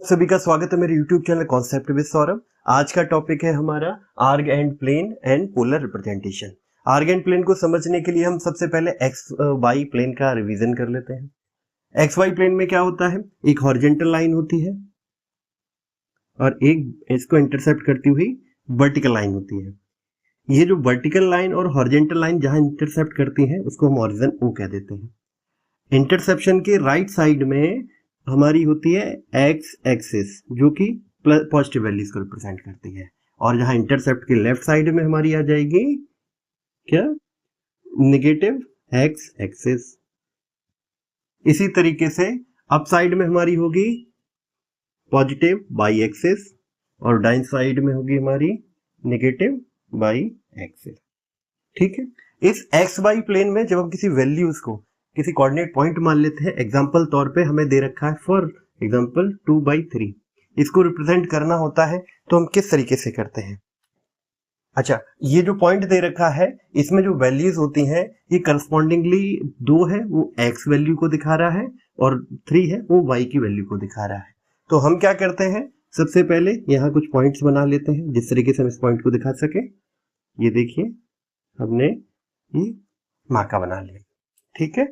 सभी का स्वागत है मेरे YouTube channel concept with Saurabh. आज का टॉपिक है हमारा Argand plane and polar representation. Argand plane को समझने के लिए हम सबसे पहले एक्स वाई प्लेन का रिवीजन कर लेते हैं। एक्स वाई प्लेन में क्या होता है, एक हॉरिजॉन्टल लाइन होती है और एक इसको इंटरसेप्ट करती हुई वर्टिकल लाइन होती है। ये जो वर्टिकल लाइन और हॉरिजॉन्टल लाइन जहां इंटरसेप्ट करती है उसको हम ऑरिजिन ओ कह देते हैं। इंटरसेप्शन के राइट साइड में हमारी होती है एक्स एक्सिस जो कि पॉजिटिव वैल्यूज को रिप्रेजेंट करती है, और जहां इंटरसेप्ट के लेफ्ट साइड में हमारी आ जाएगी क्या, नेगेटिव एक्स एक्सिस। इसी तरीके से अप साइड में हमारी होगी पॉजिटिव वाई एक्सिस और डाउन साइड में होगी हमारी नेगेटिव वाई एक्सिस। ठीक है, इस एक्स वाई प्लेन में जब हम किसी वैल्यूज को किसी कोऑर्डिनेट पॉइंट मान लेते हैं, एग्जांपल तौर पे हमें दे रखा है फॉर एग्जांपल 2/3, इसको रिप्रेजेंट करना होता है तो हम किस तरीके से करते हैं। अच्छा, ये जो पॉइंट दे रखा है इसमें जो वैल्यूज होती हैं ये करस्पॉन्डिंगली 2 है वो एक्स वैल्यू को दिखा रहा है और 3 है वो वाई की वैल्यू को दिखा रहा है। तो हम क्या करते हैं, सबसे पहले यहाँ कुछ पॉइंट्स बना लेते हैं जिस तरीके से हम इस पॉइंट को दिखा सके। ये देखिए हमने ये मार्का बना लिया। ठीक है,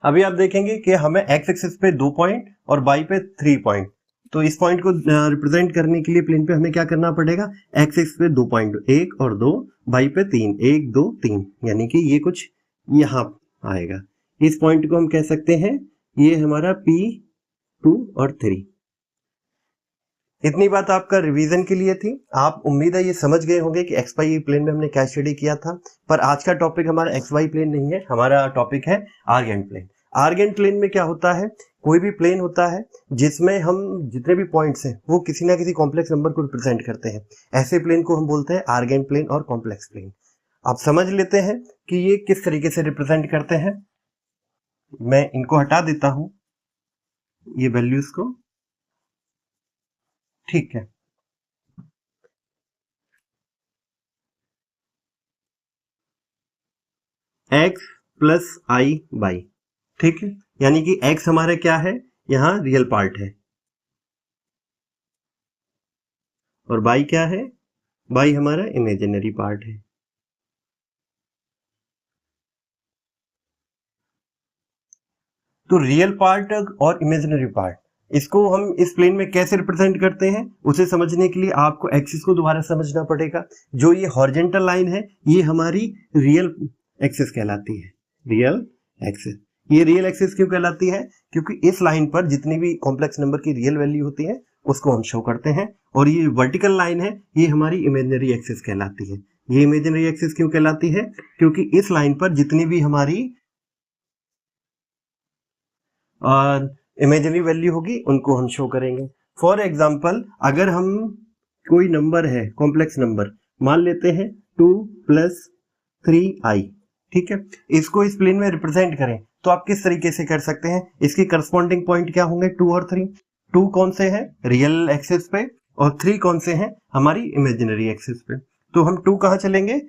अभी आप देखेंगे कि हमें एक्स एक्सिस पे 2 पॉइंट और वाई पे 3 पॉइंट, तो इस पॉइंट को रिप्रेजेंट करने के लिए प्लेन पे हमें क्या करना पड़ेगा, एक्स एक्सिस पे 2 पॉइंट 1 और 2, वाई पे 3 1 2 3, यानी कि ये कुछ यहाँ आएगा। इस पॉइंट को हम कह सकते हैं ये हमारा P2 और 3। इतनी बात आपका रिवीजन के लिए थी। आप उम्मीद है ये समझ गए होंगे कि एक्स वाई प्लेन में हमने क्या स्टडी किया था। पर आज का टॉपिक हमारा एक्स वाई प्लेन नहीं है, हमारा टॉपिक है आर्ग एंड प्लेन। आर्ग एंड प्लेन में क्या होता है, कोई भी प्लेन होता है जिसमें हम जितने भी पॉइंट्स हैं वो किसी ना किसी कॉम्प्लेक्स नंबर को रिप्रेजेंट करते हैं। ऐसे प्लेन को हम बोलते हैं आर्ग एंड प्लेन और कॉम्प्लेक्स प्लेन। आप समझ लेते हैं कि ये किस तरीके से रिप्रेजेंट करते हैं। मैं इनको हटा देता हूं, ये वैल्यूज को। ठीक है, x प्लस आई बाई, ठीक है, यानी कि x हमारा क्या है, यहां रियल पार्ट है, और y क्या है, y हमारा इमेजिनरी पार्ट है। तो रियल पार्ट और इमेजिनरी पार्ट, इसको हम इस प्लेन में कैसे रिप्रेजेंट करते हैं उसे समझने के लिए आपको एक्सिस को दोबारा समझना पड़ेगा। जो ये हॉरिजॉन्टल लाइन है ये हमारी रियल एक्सिस कहलाती है, रियल एक्सिस। ये रियल एक्सिस क्यों कहलाती है, क्योंकि इस लाइन पर जितनी भी कॉम्प्लेक्स नंबर की रियल वैल्यू होती है उसको हम शो करते हैं। और ये वर्टिकल लाइन है ये हमारी इमेजिनरी एक्सिस कहलाती है। ये इमेजिनरी एक्सिस क्यों कहलाती है, क्योंकि इस लाइन पर जितनी भी हमारी और इमेजिनरी वैल्यू होगी उनको हम शो करेंगे। फॉर एग्जाम्पल अगर हम कोई नंबर है कॉम्प्लेक्स नंबर मान लेते हैं 2 + 3i, ठीक है, इसको इस प्लेन में रिप्रेजेंट करें तो आप किस तरीके से कर सकते हैं, इसकी करस्पॉन्डिंग पॉइंट क्या होंगे, 2 और 3। 2 कौन से हैं, रियल एक्सिस पे, और 3 कौन से हैं, हमारी इमेजिनरी एक्सिस पे। तो हम 2 कहाँ चलेंगे,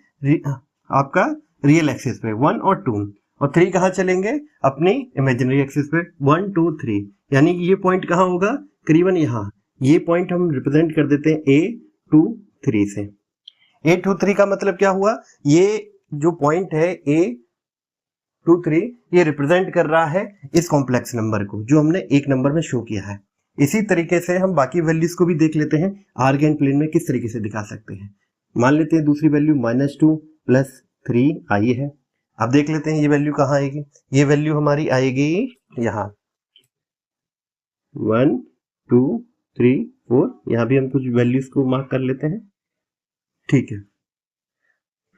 आपका रियल एक्सिस पे 1 और 2, और 3 कहाँ चलेंगे, अपनी इमेजिनरी एक्सिस पे 1 2 3, यानी कि ये पॉइंट कहाँ होगा, करीबन यहाँ। ये पॉइंट हम रिप्रेजेंट कर देते हैं A2 3 से। A2 3 का मतलब क्या हुआ, ये जो पॉइंट है A2 3 ये रिप्रेजेंट कर रहा है इस कॉम्प्लेक्स नंबर को जो हमने एक नंबर में शो किया है। इसी तरीके से हम बाकी वैल्यूज को भी देख लेते हैं आर्ग एंड प्लेन में किस तरीके से दिखा सकते हैं। मान लेते हैं दूसरी वैल्यू -2 + 3i है। अब देख लेते हैं ये वैल्यू कहाँ आएगी, ये वैल्यू हमारी आएगी यहाँ 1 2 3 4, यहाँ भी हम कुछ वैल्यूज को मार्क कर लेते हैं। ठीक है,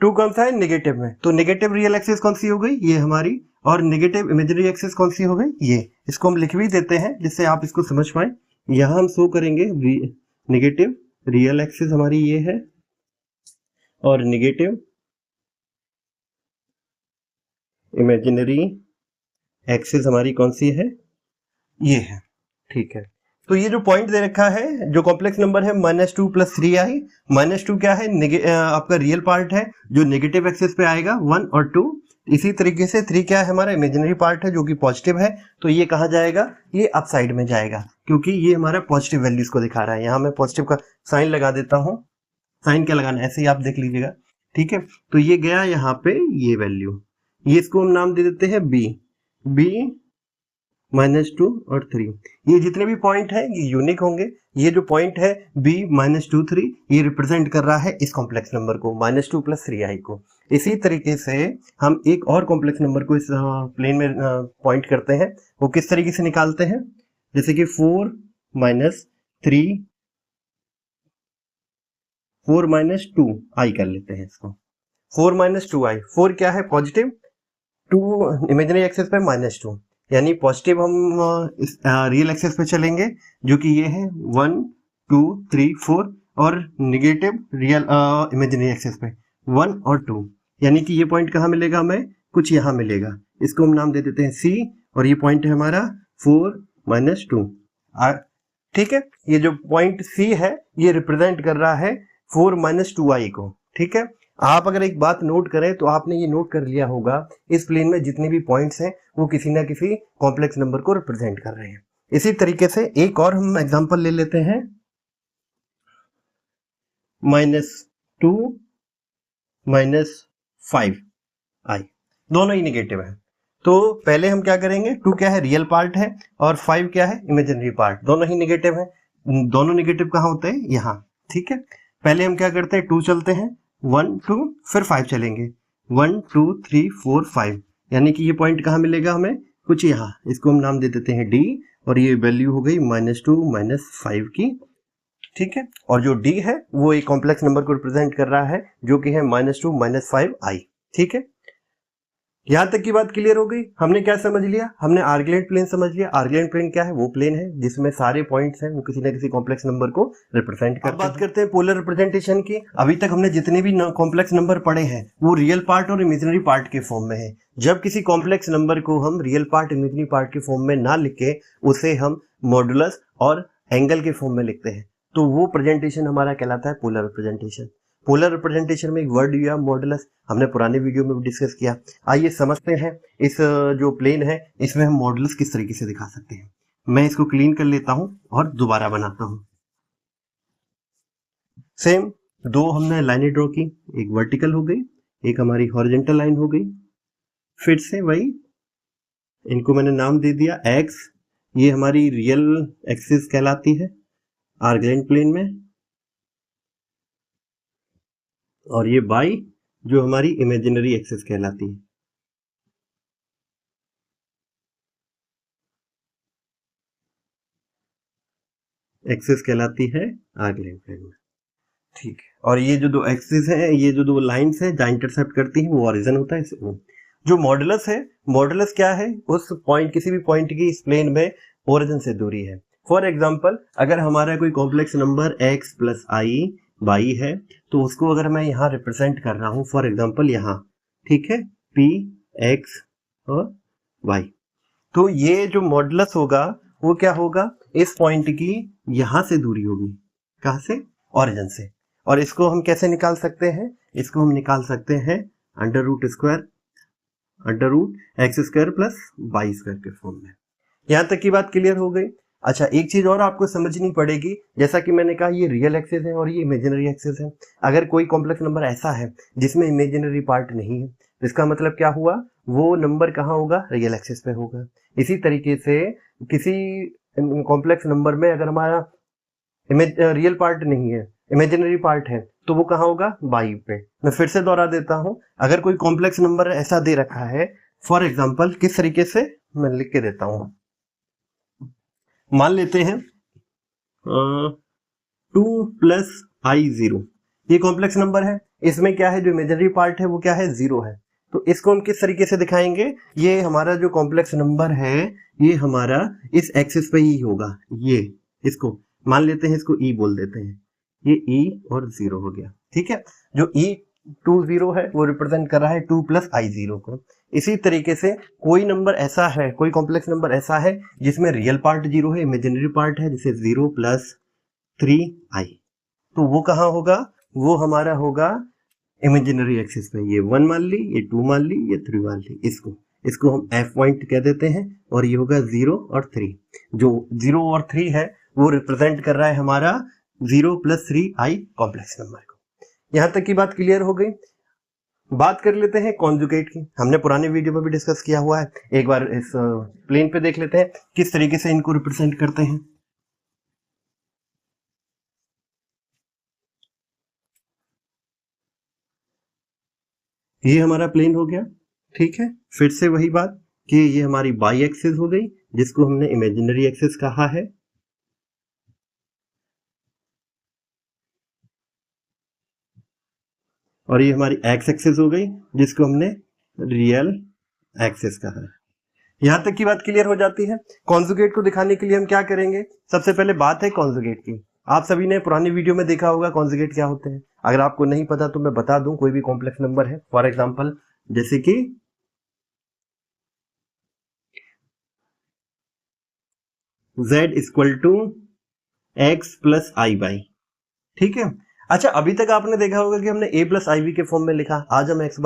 2 कौन सा है, नेगेटिव में, तो नेगेटिव रियल एक्सिस कौन सी हो गई, ये हमारी, और नेगेटिव इमेजिनरी एक्सिस कौन सी हो गई, ये। इसको हम लिख भी देते हैं जिससे आप इसको समझ पाए। यहाँ हम शो करेंगे नेगेटिव रियल एक्सिस हमारी ये है और नेगेटिव इमेजिनरी एक्सिस हमारी कौन सी है, ये है। ठीक है, तो ये जो पॉइंट दे रखा है जो कॉम्प्लेक्स नंबर है -2 + 3i, -2 क्या है, आपका रियल पार्ट है जो नेगेटिव एक्सिस पे आएगा 1 और 2, इसी तरीके से 3 क्या है, हमारा इमेजिनरी पार्ट है जो कि पॉजिटिव है, तो ये कहाँ जाएगा, ये अप साइड में जाएगा, क्योंकि ये हमारा पॉजिटिव वैल्यूज को दिखा रहा है। यहाँ मैं पॉजिटिव का साइन लगा देता हूँ। साइन क्या लगाना है, ऐसे ही आप देख लीजिएगा, ठीक है। तो ये गया यहाँ पे ये वैल्यू, ये इसको हम नाम दे देते हैं बी -2 और 3। ये जितने भी पॉइंट है ये यूनिक होंगे। ये जो पॉइंट है b -2 3 ये रिप्रेजेंट कर रहा है इस कॉम्प्लेक्स नंबर को, -2 + 3i को। इसी तरीके से हम एक और कॉम्प्लेक्स नंबर को इस प्लेन में पॉइंट करते हैं। वो किस तरीके से निकालते हैं, जैसे कि 4 2i कर लेते हैं इसको। 4 - 2i, 4 क्या है पॉजिटिव, 2 इमेजिनरी एक्सेस पे -2, यानी पॉजिटिव हम इस रियल एक्सेस पे चलेंगे जो कि ये है 1 2 3 4, और निगेटिव रियल इमेजिनरी एक्सेस पे 1 और 2, यानी कि ये पॉइंट कहाँ मिलेगा हमें, कुछ यहाँ मिलेगा। इसको हम नाम दे देते हैं C, और ये पॉइंट है हमारा 4 - 2। ठीक है, ये जो पॉइंट C है ये रिप्रेजेंट कर रहा है 4 - 2i को। ठीक है, आप अगर एक बात नोट करें तो आपने ये नोट कर लिया होगा इस प्लेन में जितने भी पॉइंट्स हैं वो किसी ना किसी कॉम्प्लेक्स नंबर को रिप्रेजेंट कर रहे हैं। इसी तरीके से एक और हम एग्जांपल ले लेते हैं, -2 - 5i, दोनों ही निगेटिव है। तो पहले हम क्या करेंगे, 2 क्या है रियल पार्ट है और 5 क्या है इमेजिनरी पार्ट, दोनों ही निगेटिव है। दोनों निगेटिव कहाँ होते हैं, यहाँ। ठीक है, पहले हम क्या करते हैं, 2 चलते हैं, 1 2 फिर 5 चलेंगे, 1 2 3 4 5, यानी कि ये पॉइंट कहाँ मिलेगा हमें, कुछ यहाँ। इसको हम नाम दे देते हैं D, और ये वैल्यू हो गई -2 - 5 की। ठीक है, और जो D है वो एक कॉम्प्लेक्स नंबर को रिप्रेजेंट कर रहा है जो कि है -2 - 5i। ठीक है, यहां तक की बात क्लियर हो गई। हमने क्या समझ लिया, हमने आर्गुलेंट प्लेन समझ लिया। आर्गुलेंट प्लेन क्या है, वो प्लेन है जिसमें सारे पॉइंट्स हैं वो किसी न किसी कॉम्प्लेक्स नंबर को रिप्रेजेंट करते हैं। अब बात करते हैं पोलर रिप्रेजेंटेशन की। अभी तक हमने जितने भी कॉम्प्लेक्स नंबर पढ़े हैं वो रियल पार्ट और इमेजिनरी पार्ट के फॉर्म में है। जब किसी कॉम्प्लेक्स नंबर को हम रियल पार्ट इमेजिनरी पार्ट के फॉर्म में ना लिख के उसे हम मॉडुलस और एंगल के फॉर्म में लिखते हैं, तो वो प्रेजेंटेशन हमारा कहलाता है पोलर रिप्रेजेंटेशन। पोलर रिप्रेजेंटेशन में एक वर्ड दिया मॉडुलस, हमने पुराने वीडियो में भी डिस्कस किया। आइए समझते हैं इस जो प्लेन है इसमें हम मॉडुलस किस तरीके से दिखा सकते हैं। मैं इसको क्लीन कर लेता हूं और दोबारा बनाता हूं। सेम दो हमने लाइनें ड्रॉ की, एक वर्टिकल हो गई, एक हमारी हॉरिजॉन्टल लाइन हो गई। फिर से वही, इनको मैंने नाम दे दिया एक्स, ये हमारी रियल एक्सिस कहलाती है आर्गुलेंट प्लेन में, और ये बाई जो हमारी इमेजिनरी एक्सिस कहलाती है। एक्सिस कहलाती है आर्गुलेंट प्लेन में। ठीक है, और ये जो दो एक्सिस है, ये जो दो लाइंस है जहां इंटरसेप्ट करती हैं वो ओरिजिन होता है। जो मॉडुलस है, मॉडुलस क्या है, उस पॉइंट किसी भी पॉइंट की इस प्लेन में ओरिजिन से दूरी है। फॉर एग्जांपल अगर हमारा कोई complex number x + i y है तो उसको अगर मैं यहाँ रिप्रेजेंट कर रहा हूँ फॉर एग्जांपल यहाँ, ठीक है, p x और y, तो ये जो मॉडुलस होगा वो क्या होगा, इस पॉइंट की यहां से दूरी होगी, कहां से, ओरिजिन से। और इसको हम कैसे निकाल सकते हैं, इसको हम निकाल सकते हैं √² √x² + y² के फॉर्म में। यहां तक की बात क्लियर हो गई। अच्छा, एक चीज और आपको समझनी पड़ेगी, जैसा कि मैंने कहा ये रियल एक्सिस है और ये इमेजिनरी एक्सिस है। अगर कोई कॉम्प्लेक्स नंबर ऐसा है जिसमें इमेजिनरी पार्ट नहीं है, इसका मतलब क्या हुआ, वो नंबर कहाँ होगा, रियल एक्सिस पे होगा। इसी तरीके से किसी कॉम्प्लेक्स नंबर में अगर हमारा रियल पार्ट नहीं है, इमेजिनरी पार्ट है, तो वो कहाँ होगा, बाई पे। मैं फिर से दोहरा देता हूं, अगर कोई कॉम्प्लेक्स नंबर ऐसा दे रखा है, फॉर एग्जांपल किस तरीके से मैं लिख के देता हूं, मान लेते हैं 2 + i0, ये कॉम्प्लेक्स नंबर है, इसमें क्या है, जो इमेजिनरी पार्ट है वो क्या है, 0 है। तो इसको हम किस तरीके से दिखाएंगे, ये हमारा जो कॉम्प्लेक्स नंबर है ये हमारा इस एक्सिस पे ही होगा। ये इसको मान लेते हैं, इसको e बोल देते हैं, ये e और 0 हो गया। ठीक है, जो e 0 है वो रिप्रेजेंट कर रहा है 2 + i0 को। इसी तरीके से कोई नंबर ऐसा है, कोई कॉम्प्लेक्स नंबर ऐसा है जिसमें रियल पार्ट 0 है, इमेजिनरी पार्ट है, जैसे 0 + 3i, तो वो कहाँ होगा, वो हमारा होगा इमेजिनरी एक्सिस पे ये 1 मान ली, ये 2 मान ली, ये 3 मान ली, इसको हम एफ पॉइंट कह देते हैं, और ये होगा 0 और 3। जो 0 और 3 है वो रिप्रेजेंट कर रहा है हमारा 0 + 3i कॉम्प्लेक्स नंबर को। यहां तक की बात क्लियर हो गई। बात कर लेते हैं कॉन्जुगेट की, हमने पुराने वीडियो में भी डिस्कस किया हुआ है, एक बार इस प्लेन पे देख लेते हैं किस तरीके से इनको रिप्रेजेंट करते हैं। ये हमारा प्लेन हो गया, ठीक है। फिर से वही बात कि ये हमारी बाई एक्सिस हो गई, जिसको हमने इमेजिनरी एक्सिस कहा है, और ये हमारी एक्स एक्सिस हो गई, जिसको हमने रियल एक्सिस कहा है। यहां तक की बात क्लियर हो जाती है। कॉन्जुगेट को दिखाने के लिए हम क्या करेंगे, सबसे पहले बात है कॉन्जुगेट की। आप सभी ने पुरानी वीडियो में देखा होगा कॉन्जुगेट क्या होते हैं। अगर आपको नहीं पता तो मैं बता दूं, कोई भी कॉम्प्लेक्स नंबर है, फॉर एग्जांपल जैसे कि z = x + iy, ठीक है। अच्छा, अभी तक आपने देखा होगा कि हमने a + iv के फॉर्म में लिखा, आज हम x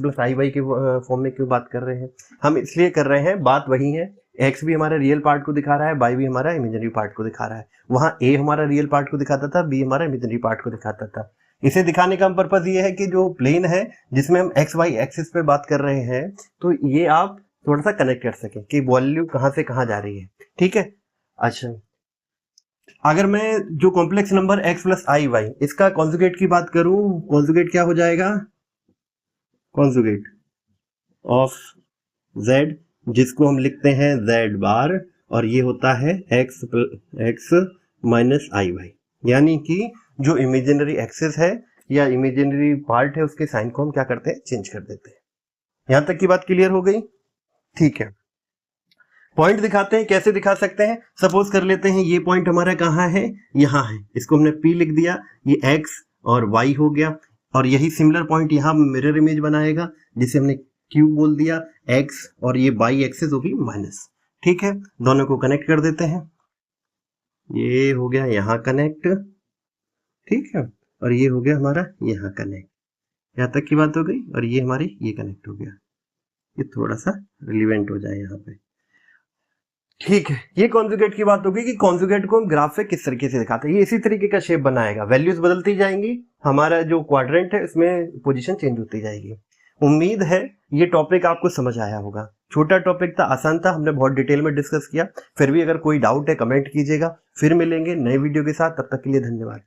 + iy के फॉर्म में क्यों बात कर रहे हैं? हम इसलिए कर रहे हैं, बात वही है, x भी हमारा रियल पार्ट को दिखा रहा है, y भी हमारा इमेजिनरी पार्ट को दिखा रहा है। वहां a हमारा रियल पार्ट को दिखाता था, b हमारा इमेजिनरी पार्ट को दिखाता था। इसे दिखाने का पर्पज ये है कि जो प्लेन है जिसमें हम एक्स वाई एक्सिस पे बात कर रहे हैं, तो ये आप थोड़ा सा कनेक्ट कर सके कि वैल्यू कहां से कहां जा रही है, ठीक है। अच्छा, अगर मैं जो कॉम्प्लेक्स नंबर x + iy इसका कॉन्जुगेट की बात करूं, कॉन्जुगेट क्या हो जाएगा, कॉन्जुगेट ऑफ z, जिसको हम लिखते हैं z बार, और ये होता है x - iy, यानी कि जो इमेजिनरी एक्सिस है या इमेजिनरी पार्ट है उसके साइन को हम क्या करते हैं, चेंज कर देते हैं। यहां तक की बात क्लियर हो गई, ठीक है। पॉइंट दिखाते हैं, कैसे दिखा सकते हैं, सपोज कर लेते हैं ये पॉइंट हमारा कहाँ है, यहाँ है, इसको हमने P लिख दिया, ये x और y हो गया, और यही सिमिलर पॉइंट यहाँ मिरर इमेज बनाएगा जिसे हमने Q बोल दिया, x और ये y एक्सिस होगी माइनस, ठीक है। दोनों को कनेक्ट कर देते हैं, ये हो गया यहाँ कनेक्ट, ठीक है, और ये हो गया हमारा यहाँ कनेक्ट। यहाँ तक की बात हो गई, और ये हमारी ये कनेक्ट हो गया, ये थोड़ा सा रिलीवेंट हो जाए यहाँ पे, ठीक है। ये कॉन्जुगेट की बात होगी कि कॉन्जुगेट को हम ग्राफ पे किस तरीके से दिखाते हैं। ये इसी तरीके का शेप बनाएगा, वैल्यूज बदलती जाएंगी, हमारा जो क्वाड्रेंट है इसमें पोजीशन चेंज होती जाएगी। उम्मीद है ये टॉपिक आपको समझ आया होगा। छोटा टॉपिक था, आसान था, हमने बहुत डिटेल में डिस्कस किया। फिर भी अगर कोई डाउट है कमेंट कीजिएगा। फिर मिलेंगे नए वीडियो के साथ, तब तक के लिए धन्यवाद।